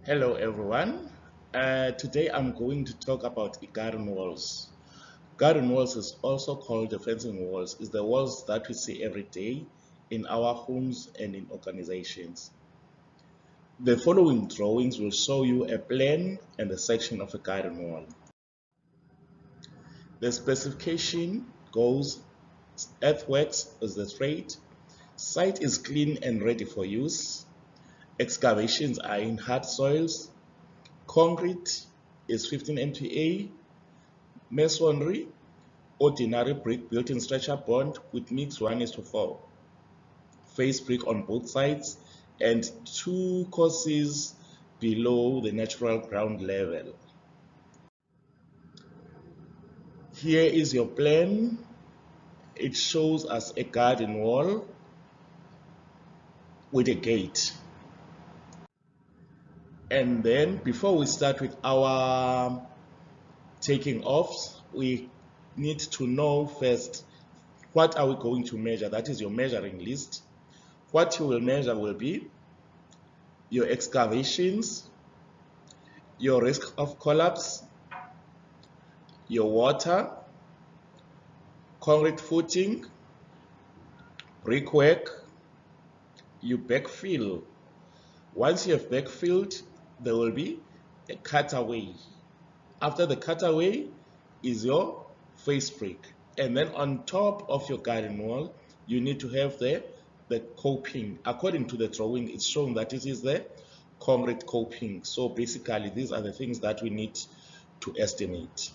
Hello everyone. Today I'm going to talk about garden walls. Garden walls is also called the fencing walls. Is the walls that we see every day in our homes and in organizations. The following drawings will show you a plan and a section of a garden wall. The specification goes: earthworks is the trade, site is clean and ready for use, excavations are in hard soils, concrete is 15 MPa, masonry, ordinary brick built in structure bond with mix 1:4. Face brick on both sides and 2 courses below the natural ground level. Here is your plan. It shows us a garden wall with a gate. And then before we start with our taking off, we need to know first what are we going to measure. That is your measuring list. What you will measure will be your excavations, your risk of collapse, your water, concrete footing, brickwork, you backfill. Once you have backfilled, there will be a cutaway. After the cutaway is your face brick. And then on top of your garden wall, you need to have the coping. According to the drawing, it's shown that it is the concrete coping. So basically, these are the things that we need to estimate.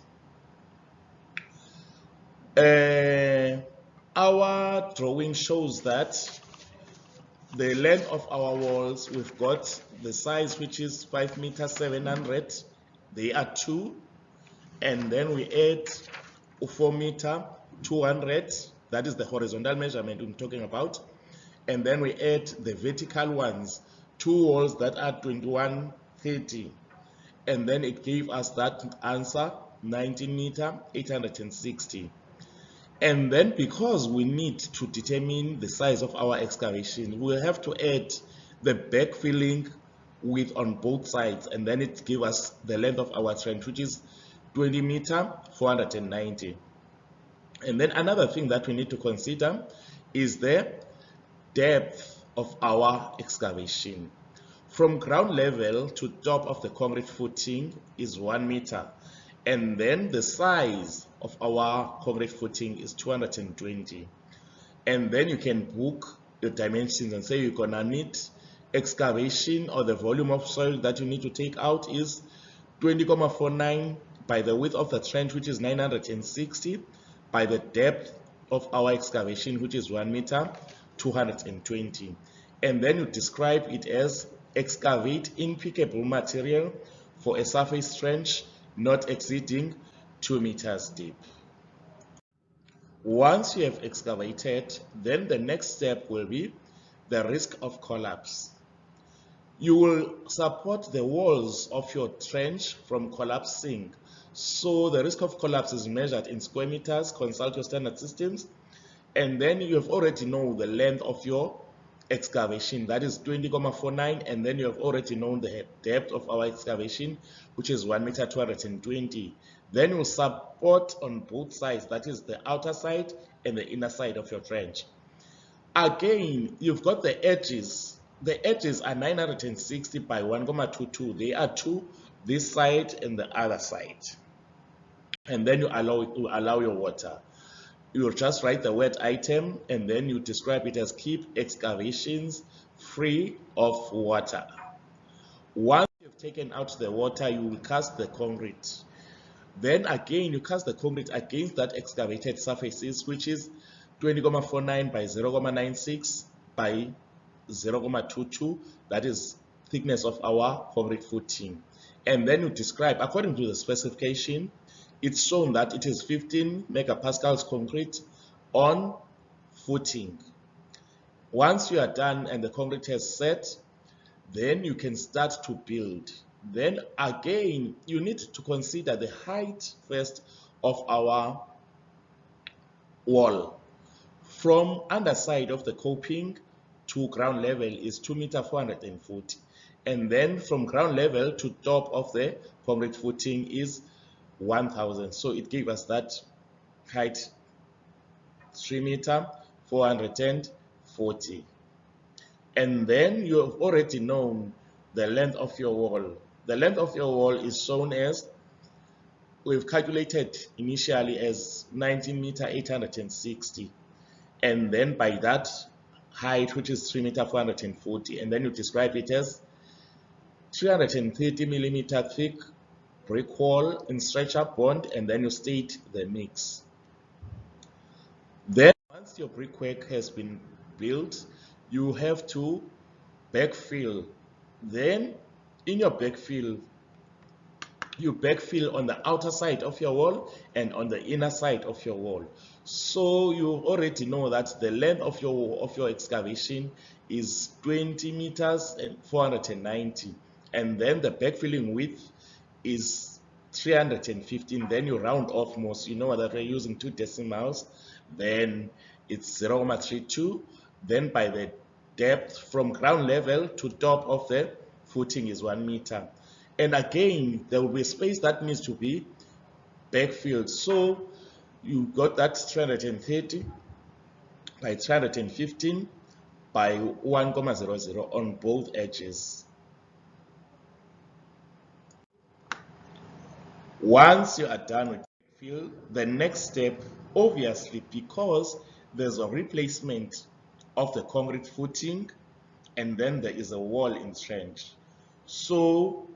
Our drawing shows that the length of our walls, we've got the size, which is 5 meters 700. They are 2. And then we add 4 meter 200. That is the horizontal measurement I'm talking about. And then we add the vertical ones, 2 walls that are 2130. And then it gave us that answer, 19 meter 860. And then because we need to determine the size of our excavation, we'll have to add the backfilling width on both sides, and then it gives us the length of our trench, which is 20 meter 490. And then another thing that we need to consider is the depth of our excavation. From ground level to top of the concrete footing is 1 meter. And then the size of our concrete footing is 220. And then you can book your dimensions and say you're gonna need excavation, or the volume of soil that you need to take out is 20,49 by the width of the trench, which is 960, by the depth of our excavation, which is 1 meter 220. And then you describe it as excavate impeccable material for a surface trench not exceeding 2 meters deep. Once you have excavated, then the next step will be the risk of collapse. You will support the walls of your trench from collapsing. So the risk of collapse is measured in square meters. Consult your standard systems. And then you have already know the length of your excavation, that is 20,49, and then you have already known the depth of our excavation, which is 1 meter 220. Then you support on both sides, that is the outer side and the inner side of your trench. Again, you've got the edges. The edges are 960 by 1,22. They are 2, this side and the other side. And then you allow your water. You'll just write the word item, and then you describe it as keep excavations free of water. Once you've taken out the water, you will cast the concrete. Then again, you cast the concrete against that excavated surfaces, which is 20,49 by 0,96 by 0,22. That is thickness of our concrete footing. And then you describe, according to the specification, it's shown that it is 15 megapascals concrete on footing. Once you are done and the concrete has set, then you can start to build. Then again, you need to consider the height first of our wall. From underside of the coping to ground level is 2 meter 440. And then from ground level to top of the concrete footing is 1000. So it gave us that height 3 meter 440. And then you have already known the length of your wall. The length of your wall is shown as, we've calculated initially as 19 meter 860. And then by that height, which is 3 meter 440, and then you describe it as 330 millimeter thick brick wall in stretcher bond, and then you state the mix. Then once your brickwork has been built, you have to backfill. Then in your backfill, you backfill on the outer side of your wall and on the inner side of your wall. So you already know that the length of your excavation is 20 meters and 490, and then the backfilling width is 315. Then you round off most. You know that we're using 2 decimals. Then it's 0.32. Then by the depth from ground level to top of the footing is 1 meter. And again, there will be space that needs to be backfilled. So you got that 330 by 315 by 1,00 on both edges. Once you are done with backfill, the next step, obviously, because there's a replacement of the concrete footing and then there is a wall in trench. So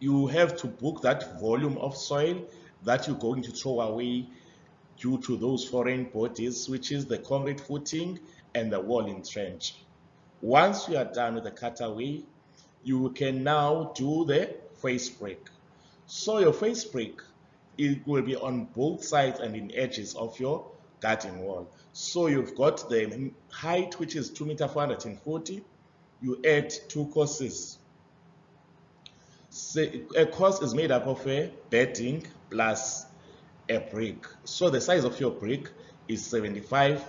you have to book that volume of soil that you're going to throw away due to those foreign bodies, which is the concrete footing and the wall in trench. Once you are done with the cutaway, you can now do the face break. So your face break, it will be on both sides and in edges of your garden wall. So you've got the height, which is 2 meter 440. You add 2 courses. So a course is made up of a bedding plus a brick. So the size of your brick is 75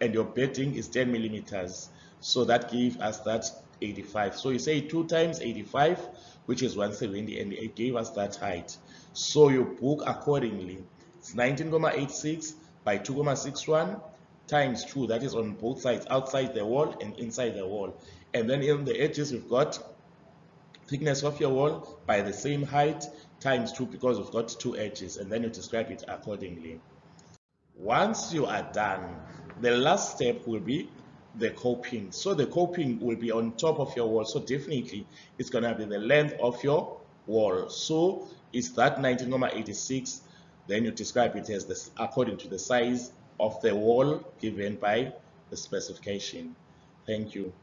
and your bedding is 10 millimeters. So that gives us that 85. So you say 2 times 85, which is 170, and it gave us that height. So you book accordingly. It's 19,86 by 2,61 times 2. That is on both sides, outside the wall and inside the wall. And then in the edges, we've got thickness of your wall by the same height times 2, because we've got 2 edges, and then you describe it accordingly. Once you are done, the last step will be the coping. So the coping will be on top of your wall. So definitely it's going to be the length of your wall. So it's that 19,86. Then you describe it as this according to the size of the wall given by the specification. Thank you.